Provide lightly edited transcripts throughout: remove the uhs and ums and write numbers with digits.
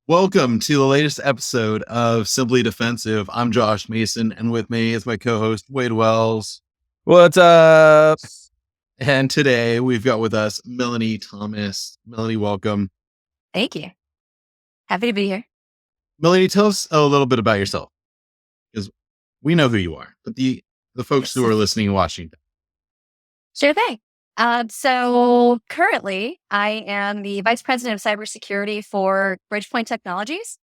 Welcome to the latest episode of Simply Defensive. I'm Josh Mason, and with me is my co-host, Wade Wells. What's up? And today we've got with us Melanie Thomas. Melanie, welcome. Thank you. Happy to be here. Melanie, tell us a little bit about yourself, because we know who you are, but the folks who are listening and watching. Sure thing. So currently, I am the Vice President of Cybersecurity for Bridgepoint Technologies.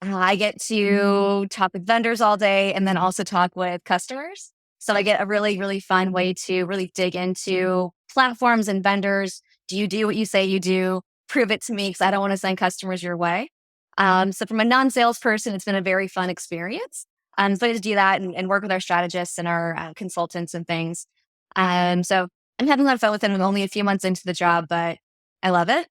I get to talk with vendors all day and then also talk with customers. So I get a really, really fun way to really dig into platforms and vendors. Do you do what you say you do? Prove it to me, because I don't want to send customers your way. So from a non-sales person, it's been a very fun experience. So I get to do that and work with our strategists and our consultants and things. So I'm having a lot of fun with it. I'm only a few months into the job, but I love it.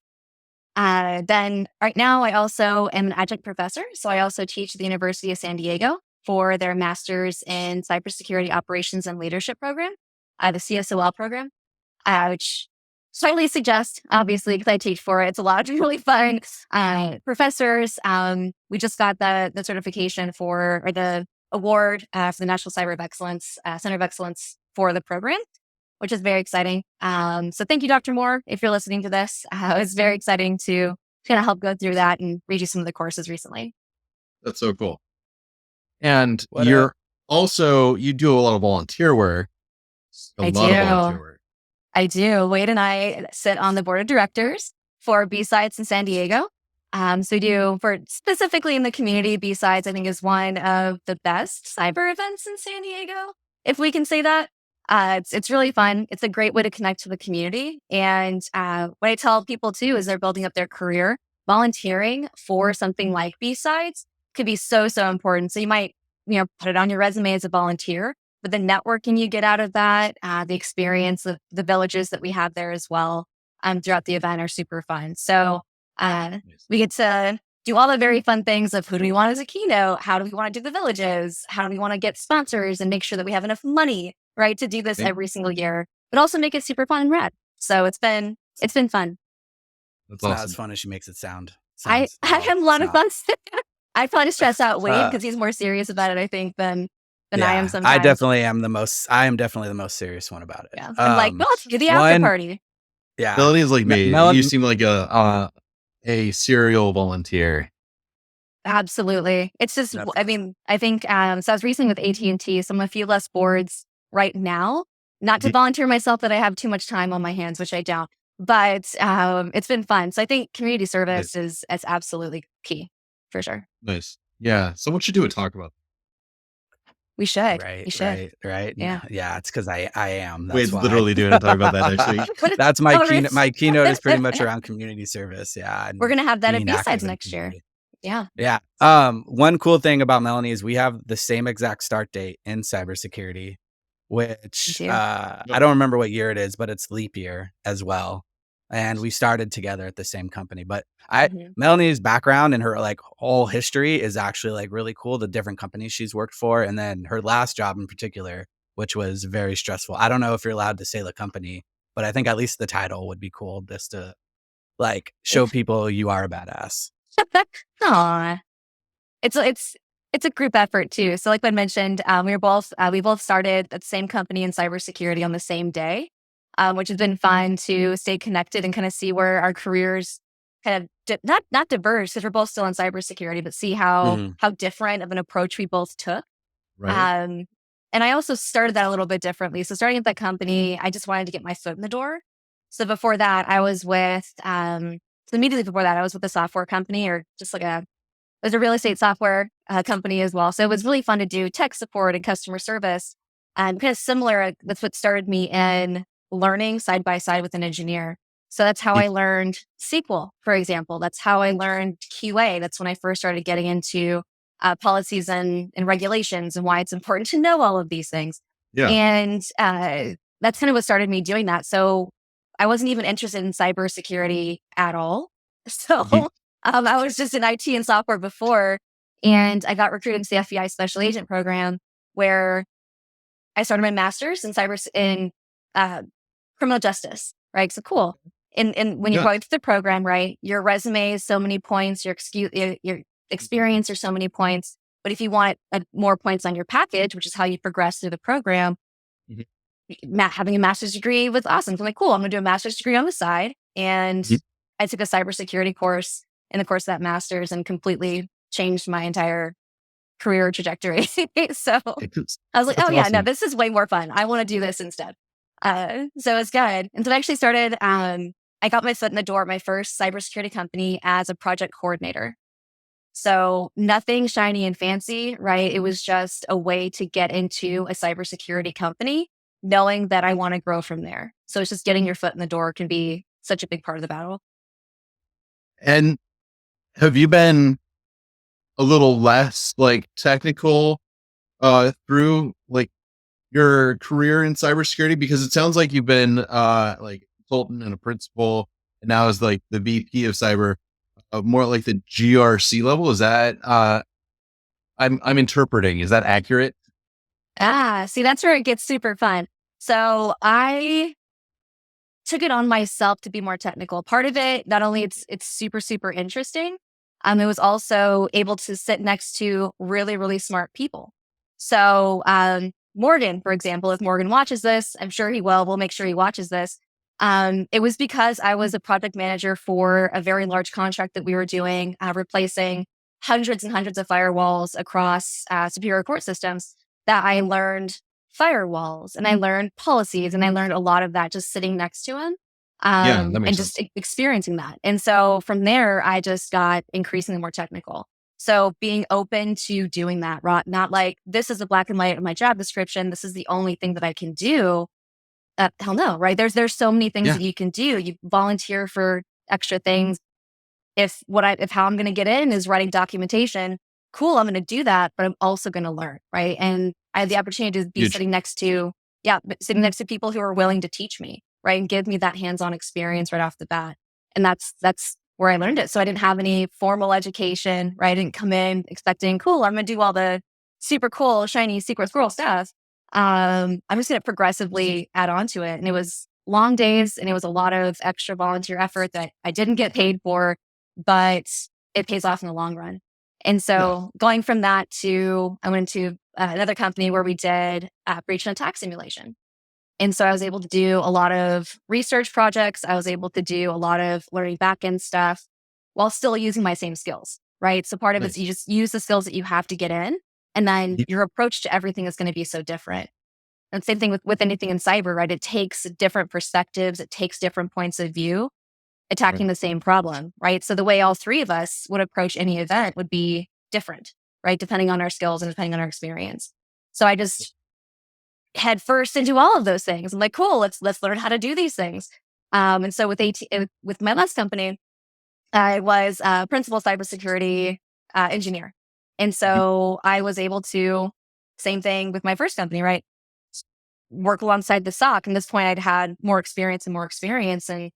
Then right now, I also am an adjunct professor. So I also teach at the University of San Diego for their master's in cybersecurity operations and leadership program, the CSOL program, which slightly suggest, obviously, because I teach for it. It's a lot of really fun professors. We just got the certification or the award for the National Cyber of Excellence, Center of Excellence for the program, which is very exciting. So thank you, Dr. Moore, if you're listening to this. It's very exciting to kind of help go through that and read you some of the courses recently. That's so cool. And you do a lot of volunteer work. I do. Wade and I sit on the board of directors for B-Sides in San Diego. So we do, for specifically in the community, B-Sides, I think, is one of the best cyber events in San Diego, if we can say that. It's really fun. It's a great way to connect to the community. And what I tell people too is they're building up their career. Volunteering for something like B-Sides could be so, so important. So you might, put it on your resume as a volunteer, but the networking you get out of that, the experience of the villages that we have there as well throughout the event are super fun. So we get to do all the very fun things of who do we want as a keynote? How do we want to do the villages? How do we want to get sponsors and make sure that we have enough money, right, to do this every single year, but also make it super fun and rad. So it's been fun. That's awesome. Not as fun as she makes it sound. I have a lot of fun. I probably stress out Wade because he's more serious about it, I think, than I am sometimes. I am definitely the most serious one about it. Yeah. I'm like, well, let's do the after party. Yeah. Melanie's like me. You seem like a serial volunteer. Absolutely. It's just, I think, so I was recently with AT&T, so I'm a few less boards right now, not to volunteer myself that I have too much time on my hands, which I don't, but it's been fun. So I think community service is absolutely key, for sure. Nice. Yeah. So what should do a talk about? We should. Right. Yeah. Yeah. It's because I am. Wade's literally doing a talk about that next week. That's my keynote. My keynote is pretty much around community service. Yeah. We're going to have that at B-Sides next year. Yeah. Yeah. One cool thing about Melanie is we have the same exact start date in cybersecurity, which I don't remember what year it is, but it's leap year as well. And we started together at the same company. But Melanie's background and her whole history is actually really cool. The different companies she's worked for, and then her last job in particular, which was very stressful. I don't know if you're allowed to say the company, but I think at least the title would be cool, just to show people you are a badass. Aw. It's a group effort too. So like I mentioned, we both started at the same company in cybersecurity on the same day, which has been fun to stay connected and kind of see where our careers kind of not diverge, because we're both still in cybersecurity, but see how different of an approach we both took. Right. And I also started that a little bit differently. So starting at that company, I just wanted to get my foot in the door. So before that, I was with so immediately before that, I was with a software company, or just it was a real estate software company as well. So it was really fun to do tech support and customer service, and kind of similar. That's what started me in learning side by side with an engineer. So that's how I learned SQL, for example. That's how I learned QA. That's when I first started getting into policies and regulations and why it's important to know all of these things. Yeah. And that's kind of what started me doing that. So I wasn't even interested in cybersecurity at all. So I was just in IT and software before, and I got recruited to the FBI Special Agent Program, where I started my master's in criminal justice. Right? So cool. And when you're going through the program, right, your resume is so many points, your experience are so many points. But if you want more points on your package, which is how you progress through the program, having a master's degree was awesome. So I'm like, cool, I'm going to do a master's degree on the side. And I took a cybersecurity course in the course of that master's and completely changed my entire career trajectory. So I was like, oh yeah, no, this is way more fun. I want to do this instead. So it's good. And so I actually started, I got my foot in the door at my first cybersecurity company as a project coordinator. So nothing shiny and fancy, right? It was just a way to get into a cybersecurity company, knowing that I want to grow from there. So it's just getting your foot in the door can be such a big part of the battle. And have you been a little less like technical through like your career in cybersecurity? Because it sounds like you've been like a consultant and a principal, and now as like the VP of cyber, more like the GRC level. Is that I'm interpreting? Is that accurate? See, that's where it gets super fun. So I took it on myself to be more technical. Part of it, not only it's super, super interesting, it was also able to sit next to really, really smart people. So Morgan, for example, if Morgan watches this, I'm sure he will. We'll make sure he watches this. It was because I was a project manager for a very large contract that we were doing, replacing hundreds and hundreds of firewalls across superior court systems, that I learned firewalls and I learned policies and I learned a lot of that just sitting next to him That makes and sense. just experiencing that. And so from there, I just got increasingly more technical. So being open to doing that, not like this is the black and white of my job description. This is the only thing that I can do. Hell no, right? There's so many things that you can do. You volunteer for extra things. If how I'm going to get in is writing documentation, cool, I'm going to do that, but I'm also going to learn, right? And I had the opportunity to be sitting next to people who are willing to teach me, right? And give me that hands-on experience right off the bat. And that's where I learned it. So I didn't have any formal education, right? I didn't come in expecting, cool, I'm going to do all the super cool, shiny secret squirrel stuff. I'm just going to progressively add on to it. And it was long days and it was a lot of extra volunteer effort that I didn't get paid for, but it pays off in the long run. And so going from that to, I went to another company where we did breach and attack simulation. And so I was able to do a lot of research projects. I was able to do a lot of learning backend stuff while still using my same skills, right? So part of it's you just use the skills that you have to get in, and then your approach to everything is going to be so different. And same thing with anything in cyber, right? It takes different perspectives. It takes different points of view attacking the same problem, right? So the way all three of us would approach any event would be different, right? Depending on our skills and depending on our experience. So I just head first into all of those things. I'm like, cool, let's learn how to do these things. And so with my last company, I was a principal cybersecurity engineer. And so I was able to, same thing with my first company, right? Work alongside the SOC. And at this point, I'd had more experience. And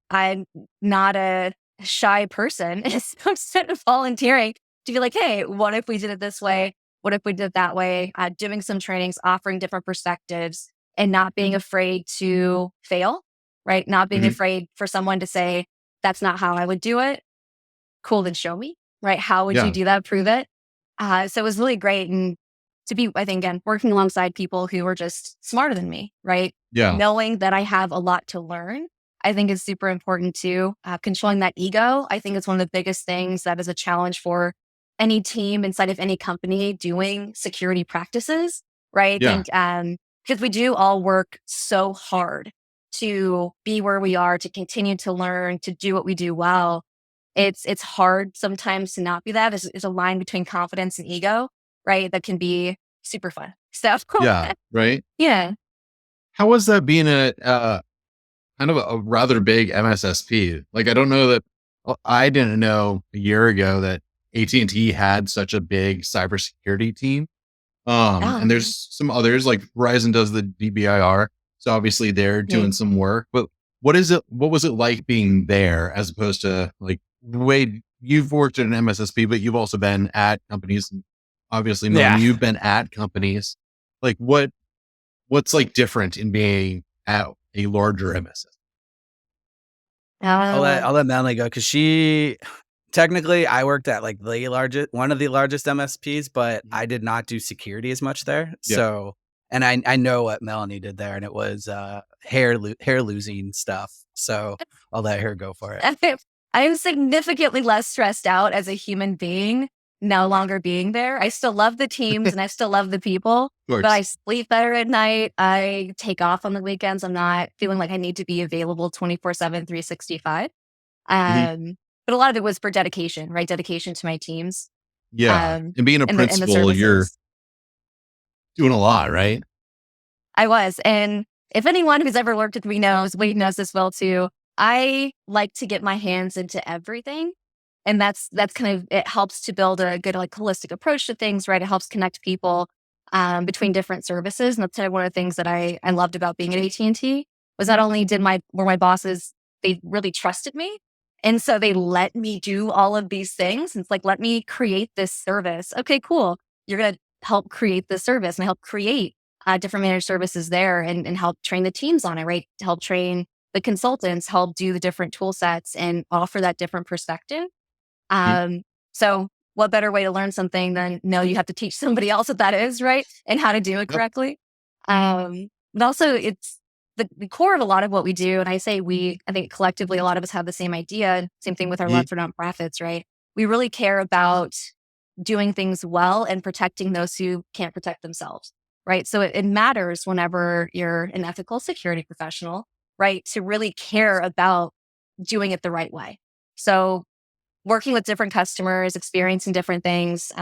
I'm not a shy person. So instead of volunteering to be like, hey, what if we did it this way? What if we did it that way? Doing some trainings, offering different perspectives, and not being afraid to fail, right? Not being afraid for someone to say, that's not how I would do it. Cool, then show me, right? How would you do that? Prove it. So it was really great. And to be, I think, again, working alongside people who are just smarter than me, right? Knowing that I have a lot to learn, I think is super important too. Controlling that ego, I think is one of the biggest things that is a challenge for any team inside of any company doing security practices, right? I think, because we do all work so hard to be where we are, to continue to learn, to do what we do well. It's hard sometimes to not be that. There's a line between confidence and ego, right? That can be super fun. So right. Yeah. How was that being a kind of a rather big MSSP? Like, I don't know that I didn't know a year ago that AT&T had such a big cybersecurity team. And there's some others, like Verizon does the DBIR. So obviously they're doing some work, but what was it like being there as opposed to like the way you've worked at an MSSP, but you've also been at companies, and obviously Melanie, you've been at companies. Like what's like different in being at a larger MSSP? I'll let Melanie go because technically I worked at like one of the largest MSPs, but I did not do security as much there. Yeah. So, and I know what Melanie did there, and it was hair losing stuff. So I'll let her go for it. I'm significantly less stressed out as a human being no longer being there. I still love the teams and I still love the people, but I sleep better at night. I take off on the weekends. I'm not feeling like I need to be available 24/7, 365. But a lot of it was for dedication, right? Dedication to my teams. Yeah. And being a and principal, you're doing a lot, right? I was. And if anyone who's ever worked with me knows, Wade knows this well too. I like to get my hands into everything. And that's kind of, it helps to build a good like holistic approach to things, right? It helps connect people between different services. And that's kind of one of the things that I loved about being at AT&T was not only were my bosses, they really trusted me. And so they let me do all of these things. And it's like, let me create this service. Okay, cool. You're going to help create this service and help create different managed services there and help train the teams on it, right? To help train the consultants, help do the different tool sets and offer that different perspective. So what better way to learn something than know you have to teach somebody else what that is, right? And how to do it correctly. But also it's the core of a lot of what we do. And I say I think collectively, a lot of us have the same idea. Same thing with our love for nonprofits, right? We really care about doing things well and protecting those who can't protect themselves, right? So it matters whenever you're an ethical security professional, right? To really care about doing it the right way. So working with different customers, experiencing different things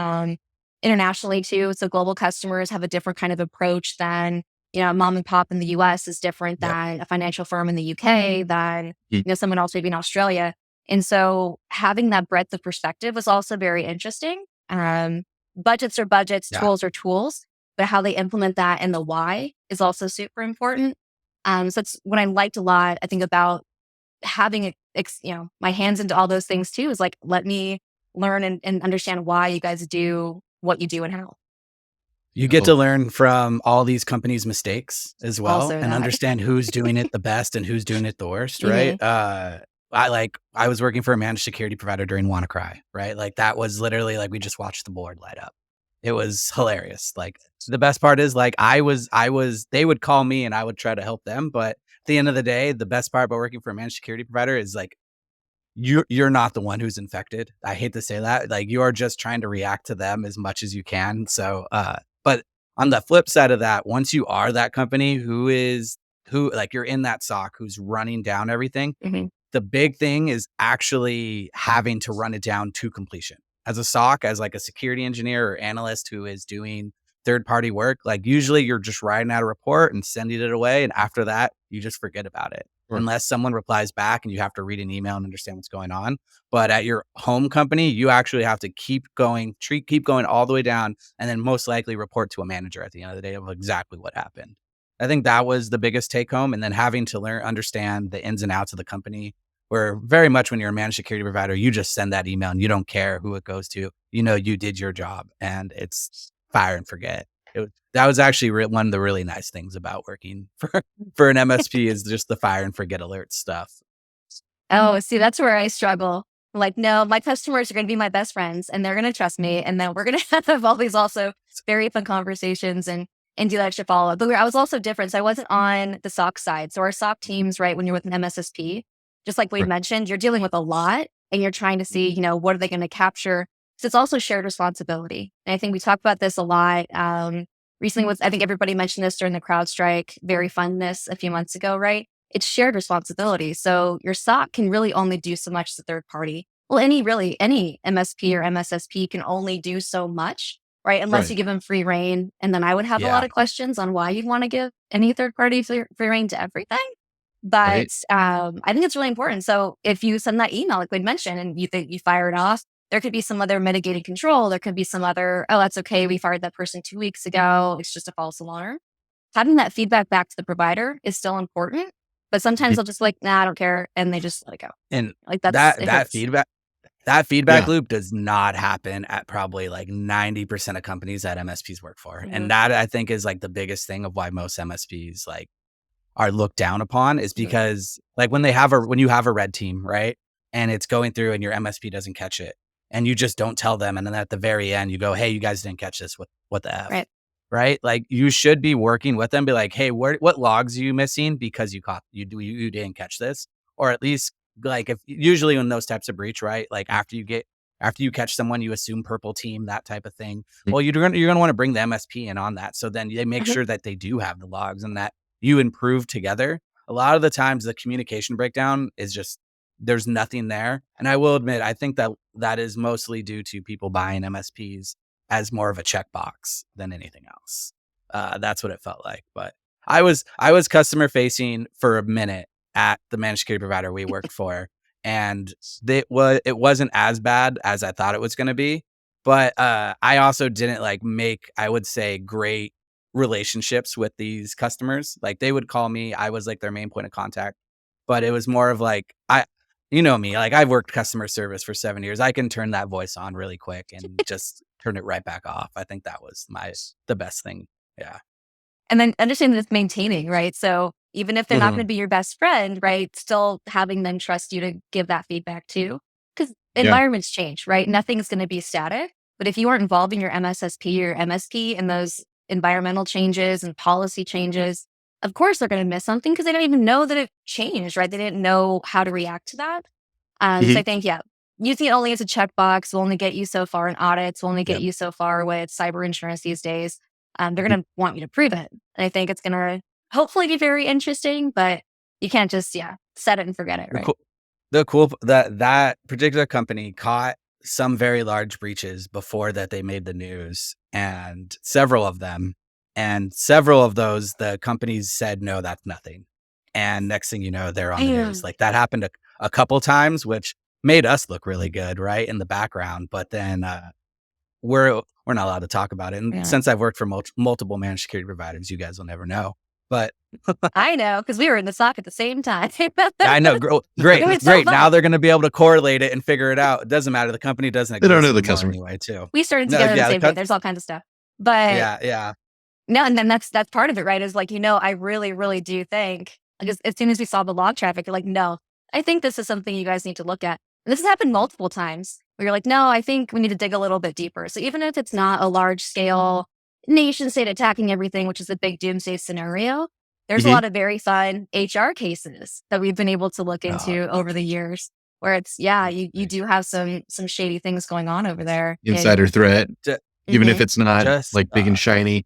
internationally too. So global customers have a different kind of approach than, a mom and pop in the US is different than a financial firm in the UK, than, someone else maybe in Australia. And so having that breadth of perspective was also very interesting. Budgets are budgets, tools are tools, but how they implement that and the why is also super important. So that's what I liked a lot, I think, about having my hands into all those things too, is like, let me learn and understand why you guys do what you do and how. You get to learn from all these companies' mistakes as well, Also and understand who's doing it the best and who's doing it the worst, right? I was working for a managed security provider during WannaCry, right? Like that was literally like we just watched the board light up. It was hilarious. Like the best part is like they would call me and I would try to help them, but at the end of the day, the best part about working for a managed security provider is like you're not the one who's infected. I hate to say that. Like you are just trying to react to them as much as you can. So but on the flip side of that, once you are that company who like you're in that SOC who's running down everything, the big thing is actually having to run it down to completion. As a SOC, as like a security engineer or analyst who is doing third-party work, like usually you're just writing out a report and sending it away. And after that, you just forget about it. Unless someone replies back and you have to read an email and understand what's going on. But at your home company, you actually have to keep going all the way down, and then most likely report to a manager at the end of the day of exactly what happened. I think that was the biggest take home. And then having to understand the ins and outs of the company, where very much when you're a managed security provider, you just send that email and you don't care who it goes to. You did your job and it's fire and forget. That was actually one of the really nice things about working for an MSP is just the fire and forget alert stuff. Oh, see, that's where I struggle. Like, no, my customers are going to be my best friends and they're going to trust me. And then we're going to have all these also very fun conversations and do that extra follow up. But I was also different. So I wasn't on the SOC side. So our SOC teams, right, when you're with an MSSP, just like we mentioned, you're dealing with a lot and you're trying to see, what are they going to capture? So it's also shared responsibility. And I think we talked about this a lot. Recently I think everybody mentioned this during the CrowdStrike very funness a few months ago, right? It's shared responsibility. So your SOC can really only do so much as a third party. Well, any MSP or MSSP can only do so much, right? Unless you give them free reign. And then I would have a lot of questions on why you'd want to give any third party free reign to everything. But I think it's really important. So if you send that email, like we'd mentioned, and you think you fire it off, there could be some other mitigating control. There could be some other, oh, that's okay. We fired that person 2 weeks ago. It's just a false alarm. Having that feedback back to the provider is still important. But sometimes they'll just like, nah, I don't care. And they just let it go. And like that feedback loop does not happen at probably like 90% of companies that MSPs work for. And that I think is like the biggest thing of why most MSPs like are looked down upon is because like when you have a red team, right? And it's going through and your MSP doesn't catch it and you just don't tell them. And then at the very end, you go, hey, you guys didn't catch this. What the F? Right? Like you should be working with them, be like, hey, what logs are you missing because you didn't catch this? Or at least like if usually in those types of breach, right? Like after you catch someone, you assume purple team, that type of thing. Well, you're gonna want to bring the MSP in on that. So then they make sure that they do have the logs and that you improve together. A lot of the times the communication breakdown is just there's nothing there. And I will admit, I think that is mostly due to people buying MSPs as more of a checkbox than anything else. That's what it felt like. But I was customer facing for a minute at the managed security provider we worked for, and it wasn't as bad as I thought it was going to be. But I also didn't like make, I would say, great relationships with these customers. Like they would call me, I was like their main point of contact. But it was more of like you know me, like I've worked customer service for 7 years. I can turn that voice on really quick and just turn it right back off. I think that was the best thing. Yeah. And then understanding that it's maintaining, right? So even if they're not going to be your best friend, right? Still having them trust you to give that feedback too. Because environments change, right? Nothing's going to be static. But if you aren't involved in your MSSP or MSP in those environmental changes and policy changes, of course they're going to miss something because they don't even know that it changed, right? They didn't know how to react to that. So I think, using it only as a checkbox will only get you so far in audits, will only get you so far with cyber insurance these days. They're going to want you to prove it. And I think it's going to hopefully be very interesting, but you can't just, set it and forget it, right? That particular company caught some very large breaches before that they made the news, and several of them. And several of those, the companies said, no, that's nothing. And next thing you know, they're on the news. Like that happened a couple times, which made us look really good, right, in the background. But then we're not allowed to talk about it. And since I've worked for multiple managed security providers, you guys will never know. But I know, because we were in the SOC at the same time. I know. Great. So now they're going to be able to correlate it and figure it out. It doesn't matter. The company doesn't exist. They don't know the customer anyway, too. We started together the same day. There's all kinds of stuff. But no, and then that's part of it, right? Is like, I really, really do think, like, as soon as we saw the log traffic, you're like, no, I think this is something you guys need to look at. And this has happened multiple times where you're like, no, I think we need to dig a little bit deeper. So even if it's not a large scale nation state attacking everything, which is a big doomsday scenario, there's a lot of very fun HR cases that we've been able to look into over the years where it's, you do have some shady things going on over there. Insider threat, even if it's not just like big and shiny.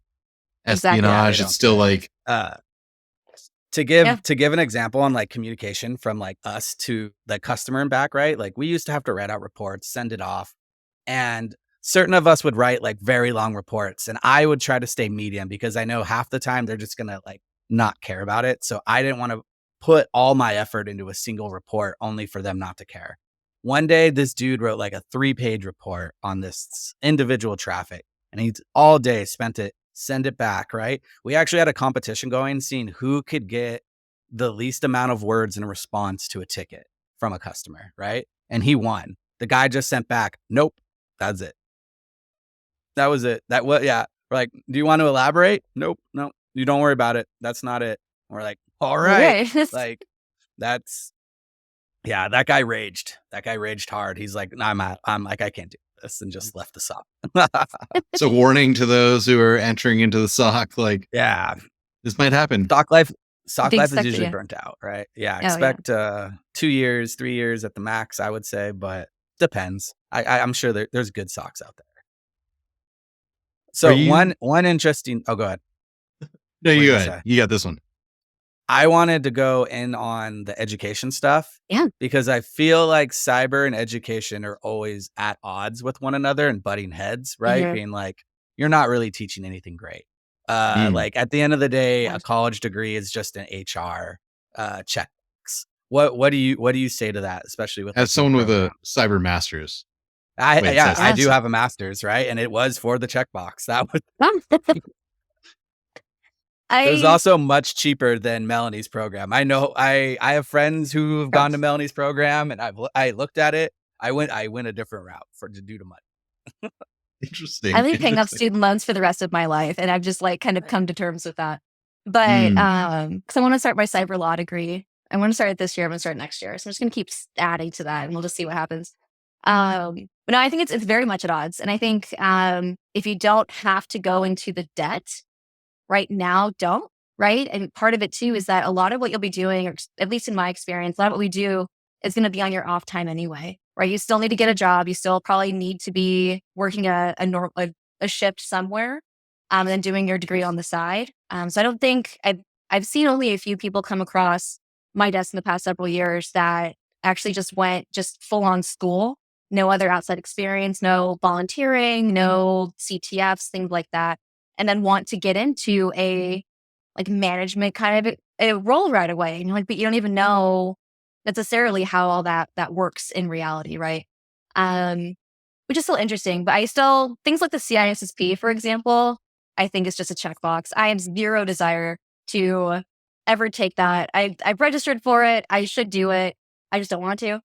Espionage, it's still like to give an example on like communication from like us to the customer and back, right? Like we used to have to write out reports, send it off, and certain of us would write like very long reports, and I would try to stay medium because I know half the time they're just gonna like not care about it. So I didn't want to put all my effort into a single report only for them not to care. One day this dude wrote like a 3-page report on this individual traffic, and he all day spent it send it back, right? We actually had a competition going, seeing who could get the least amount of words in a response to a ticket from a customer, right? And he won. The guy just sent back, nope, that's it. That was it. We're like, do you want to elaborate? Nope, you don't worry about it. That's not it. We're like, all right. Like, that's, that guy raged. That guy raged hard. He's like, no, I'm like, I can't do this, and just left the SOC. So warning to those who are entering into the SOC, like, this might happen. SOC life is usually burnt out, right? Expect 2 years, 3 years at the max, I would say, but depends. I'm sure there's good SOCs out there. So one interesting, go ahead. No, you go ahead. You got this one. I wanted to go in on the education stuff. Because I feel like cyber and education are always at odds with one another and butting heads, right? Being like, you're not really teaching anything great. Like at the end of the day, a college degree is just an HR checkbox. What do you say to that, especially with as someone with a cyber master's? I do have a master's, right? And it was for the checkbox. That was it was also much cheaper than Melanie's program. I know I have friends who have gone to Melanie's program, and I looked at it. I went a different route due to money. Interesting. I've been paying off student loans for the rest of my life, and I've just like kind of come to terms with that. But because I want to start my cyber law degree. I want to start it this year. I'm going to start next year. So I'm just going to keep adding to that, and we'll just see what happens. But no, I think it's very much at odds. And I think if you don't have to go into the debt right now, don't. Right. And part of it too is that a lot of what you'll be doing, or at least in my experience, a lot of what we do is going to be on your off time anyway. Right. You still need to get a job. You still probably need to be working a shift somewhere, and then doing your degree on the side. So I don't think I've seen only a few people come across my desk in the past several years that actually just went full on school, no other outside experience, no volunteering, no CTFs, things like that, and then want to get into a like management kind of a role right away. And you're like, but you don't even know necessarily how all that works in reality, right? Which is still interesting. But I still, things like the CISSP, for example, I think is just a checkbox. I have zero desire to ever take that. I've registered for it. I should do it. I just don't want to.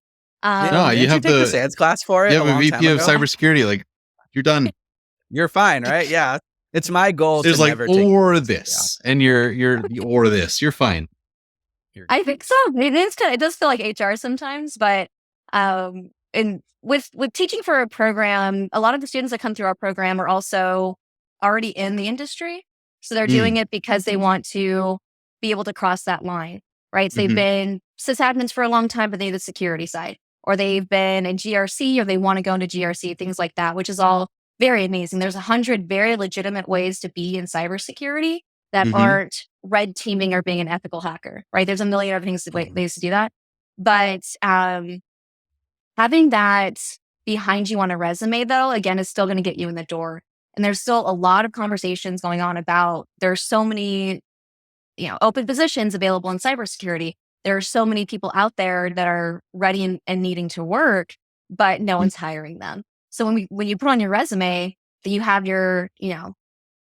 No, Didn't you take the SANS class for it? You have a VP of cybersecurity. Like, you're done. You're fine, right? Yeah. It's my goal There's to like, never or this, and you're or this. You're fine. I think so. It does feel like HR sometimes, but and with teaching for a program, a lot of the students that come through our program are also already in the industry. So they're doing it because they want to be able to cross that line, right? So they've been sysadmins for a long time, but they need the security side, or they've been in GRC, or they want to go into GRC, things like that, which is all very amazing. There's 100 very legitimate ways to be in cybersecurity that aren't red teaming or being an ethical hacker, right? There's a million other ways to do that. But having that behind you on a resume, though, again, is still going to get you in the door. And there's still a lot of conversations going on about there's so many, open positions available in cybersecurity. There are so many people out there that are ready and needing to work, but no one's hiring them. So when you put on your resume that you have your,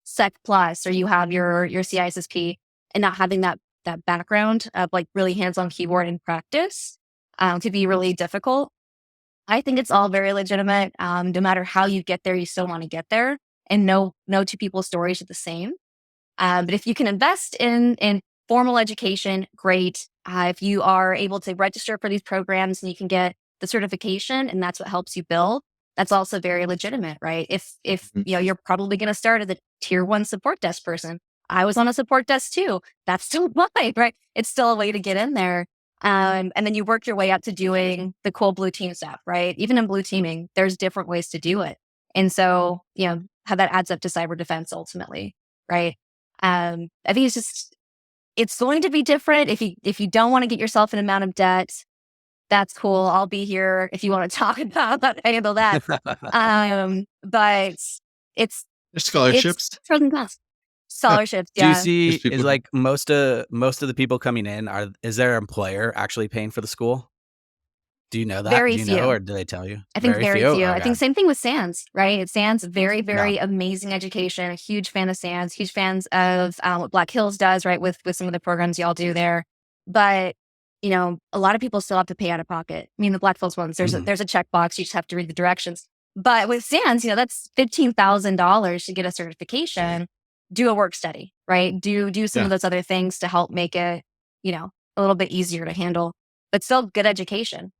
Sec Plus, or you have your CISSP, and not having that background of like really hands-on keyboard and practice could be really difficult. I think it's all very legitimate. No matter how you get there, you still want to get there, and no two people's stories are the same. But if you can invest in formal education, great. If you are able to register for these programs and you can get the certification, and that's what helps you build, that's also very legitimate, right? If you're probably going to start as a tier 1 support desk person. I was on a support desk too. That's still fine, right? It's still a way to get in there. And then you work your way up to doing the cool blue team stuff, right? Even in blue teaming, there's different ways to do it. And so, how that adds up to cyber defense ultimately, right? I think it's going to be different. If you don't want to get yourself an amount of debt, that's cool. I'll be here if you want to talk about how to handle that. But it's scholarships. Scholarships, yeah. Do you see is like most of the people coming in is their employer actually paying for the school? Do you know that? Very Do you few. know, or do they tell you? I think very few. Okay. I think same thing with SANS, right? SANS, very, very amazing education. A huge fan of SANS, huge fans of what Black Hills does, right? With some of the programs y'all do there. But, a lot of people still have to pay out of pocket. I mean, the Black Hills ones, there's a checkbox. You just have to read the directions. But with SANS, that's $15,000 to get a certification. Do a work study, right? Do some of those other things to help make it, a little bit easier to handle, but still good education.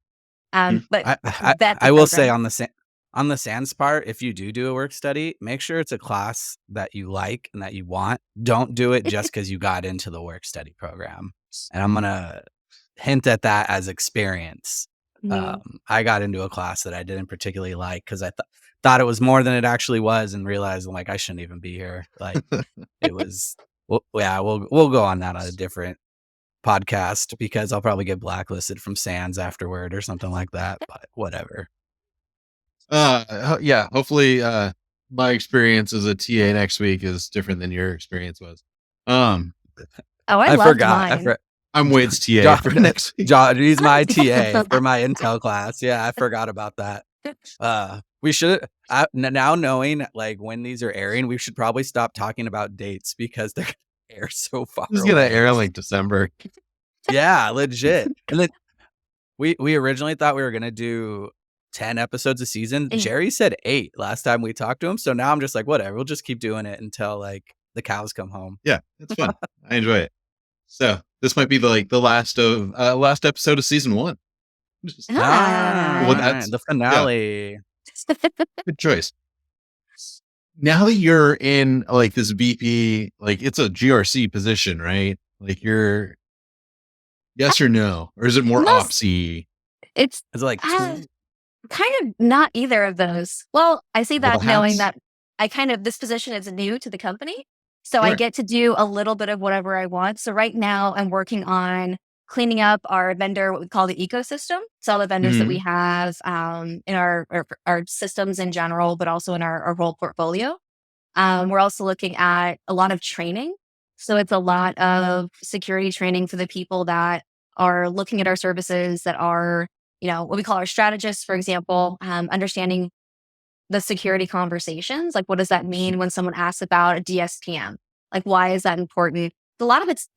But I will say on the SANS part, if you do a work study, make sure it's a class that you like and that you want. Don't do it just because you got into the work study program. And I'm gonna hint at that as experience. I got into a class that I didn't particularly like because I thought it was more than it actually was, and realized like I shouldn't even be here. Like it was. We'll go on that on a different podcast because I'll probably get blacklisted from SANS afterward or something like that. But whatever. Yeah. Hopefully, my experience as a TA next week is different than your experience was. I forgot. Mine. I'm Wade's TA for next week. He's my TA for my Intel class. Yeah, I forgot about that. We should now knowing like when these are airing, we should probably stop talking about dates because they're gonna air so far. It's gonna air like December. Yeah, legit. And then we originally thought we were gonna do 10 episodes a season. Jerry said 8 last time we talked to him. So now I'm just like, whatever. We'll just keep doing it until like the cows come home. Yeah, it's fun. I enjoy it. So this might be the last episode of season 1. Well, that's The yeah, finale. good choice. Now that you're in like this VP, like it's a GRC position, right? Like you're yes or no, or is it more Most- opsy? It's It's like kind of not either of those. Well, I say All that the knowing hats? that this position is new to the company. So I Sure. get to do a little bit of whatever I want. So right now I'm working on cleaning up our vendor, what we call the ecosystem. So all the vendors that we have in our systems in general, but also in our whole portfolio. We're also looking at a lot of training. So it's a lot of security training for the people that are looking at our services that are, what we call our strategists, for example, understanding the security conversations. Like, what does that mean when someone asks about a DSPM? Like, why is that important? A lot of it's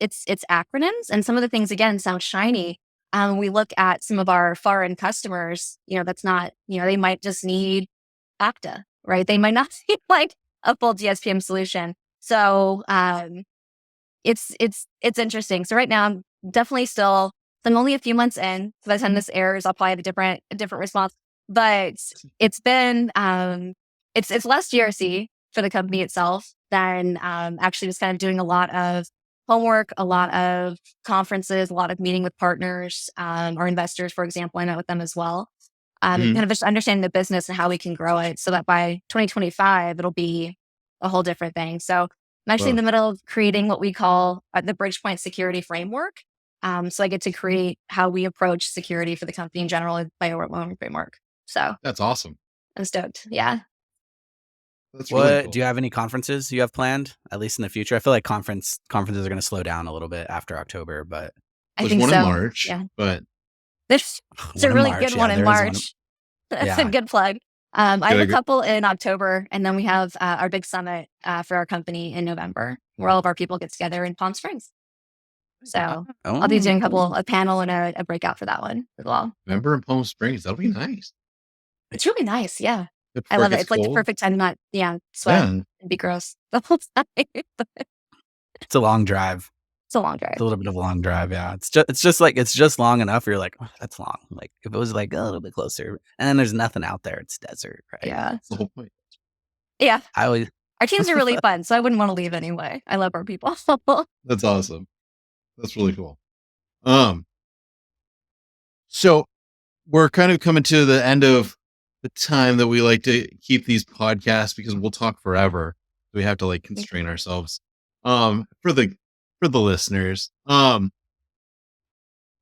acronyms, and some of the things again sound shiny. We look at some of our foreign customers. That's not. They might just need ACTA, right? They might not need like a full DSPM solution. So it's interesting. So right now I'm definitely still. I'm only a few months in. So by the time this airs, I'll probably have a different response. But it's been it's less GRC for the company itself than actually just kind of doing a lot of homework, a lot of conferences, a lot of meeting with partners or investors, for example. I met with them as well. Kind of just understanding the business and how we can grow it so that by 2025, it'll be a whole different thing. So I'm actually in the middle of creating what we call the Bridgepoint security framework. So I get to create how we approach security for the company in general by our own framework. So That's awesome. I'm stoked. Yeah. That's really cool. Do you have any conferences you have planned, at least in the future? I feel like conferences are going to slow down a little bit after October, but I There's think one so. in March, Yeah. but It's a really good one in March. That's a good plug. I have a couple in October, and then we have our big summit for our company in November, where all of our people get together in Palm Springs. So I'll be doing a panel and a breakout for that one as well. November in Palm Springs, that'll be nice. It's really nice. Yeah. I Before love it. gets It's like the cold. perfect time to not, sweat and be gross the whole time. It's a long drive. It's a long drive. It's a little bit of a long drive. Yeah. It's just long enough. You're like, oh, that's long. Like if it was like a little bit closer and then there's nothing out there, it's desert. Right. Yeah. That's the whole point. Yeah. Our teams are really fun. So I wouldn't want to leave anyway. I love our people. That's awesome. That's really cool. So we're kind of coming to the end of the time that we like to keep these podcasts because we'll talk forever. We have to constrain ourselves. For the listeners,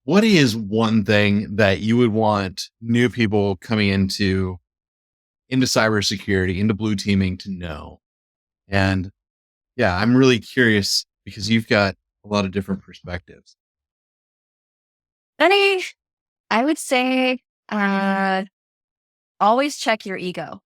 what is one thing that you would want new people coming into cybersecurity, into blue teaming to know? And yeah, I'm really curious because you've got a lot of different perspectives. I would say always check your ego,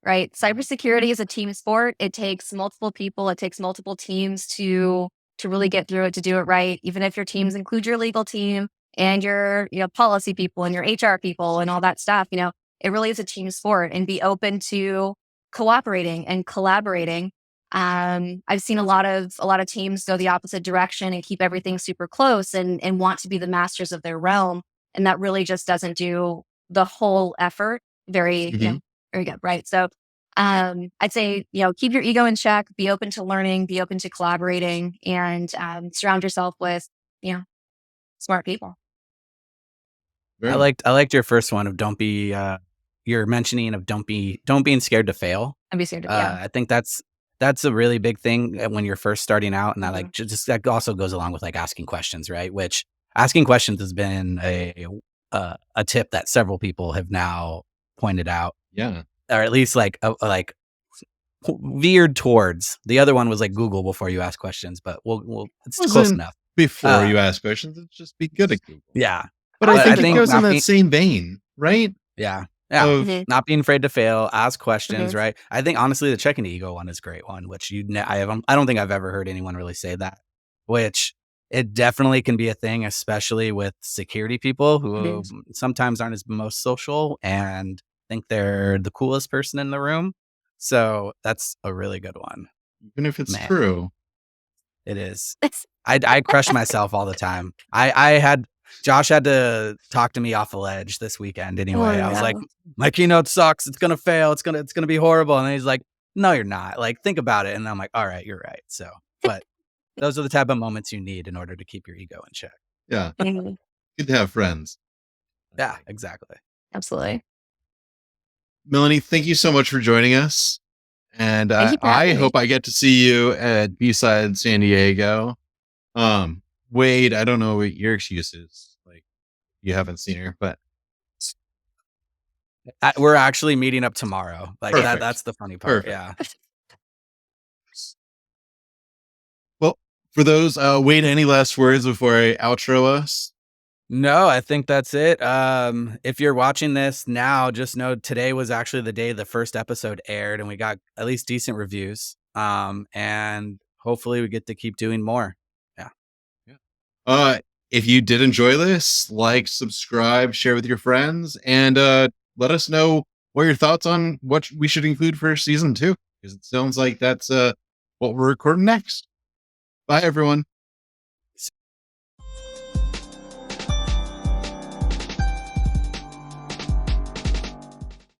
right? Cybersecurity is a team sport. It takes multiple people. It takes multiple teams to really get through it, to do it right. Even if your teams include your legal team and your policy people and your HR people and all that stuff, it really is a team sport, and be open to cooperating and collaborating. I've seen a lot of teams go the opposite direction and keep everything super close and want to be the masters of their realm. And that really just doesn't do the whole effort very, very good. Right. So, I'd say, keep your ego in check, be open to learning, be open to collaborating, and, surround yourself with, smart people. I liked your first one of don't be, your mentioning of don't being scared to fail. And be scared to, yeah. I think that's a really big thing when you're first starting out. And I that also goes along with asking questions, right? Which asking questions has been a tip that several people have now pointed out. Yeah. Or at least veered towards. The other one was Google before you ask questions, but it's close enough. Before you ask questions, it's just be good at Google. Yeah. But I think it goes in that same vein, right? Yeah. Yeah. Not being afraid to fail, ask questions, right? I think honestly the checking the ego one is a great one, which I don't think I've ever heard anyone really say that, which it definitely can be a thing, especially with security people who sometimes aren't as most social and think they're the coolest person in the room. So that's a really good one. even if it's Man. true. It is. I crush myself all the time. Josh had to talk to me off the ledge this weekend anyway. I was like, my keynote sucks. It's gonna fail. It's gonna be horrible. And he's like, no, you're not. Like, think about it. And I'm like, all right, you're right. So, but those are the type of moments you need in order to keep your ego in check. Yeah. Good to have friends. Yeah, exactly. Absolutely. Melanie, thank you so much for joining us. And I hope I get to see you at B-Side San Diego. Wade, I don't know what your excuse is. Like, you haven't seen her, but We're actually meeting up tomorrow. Like Perfect. that's the funny part. Perfect. Yeah. Well, for those, Wade, any last words before I outro us? No, I think that's it. If you're watching this now, just know today was actually the day the first episode aired, and we got at least decent reviews. And hopefully we get to keep doing more. Yeah. If you did enjoy this, like, subscribe, share with your friends, and let us know what your thoughts on what we should include for season 2, because it sounds like that's what we're recording next. Bye, everyone.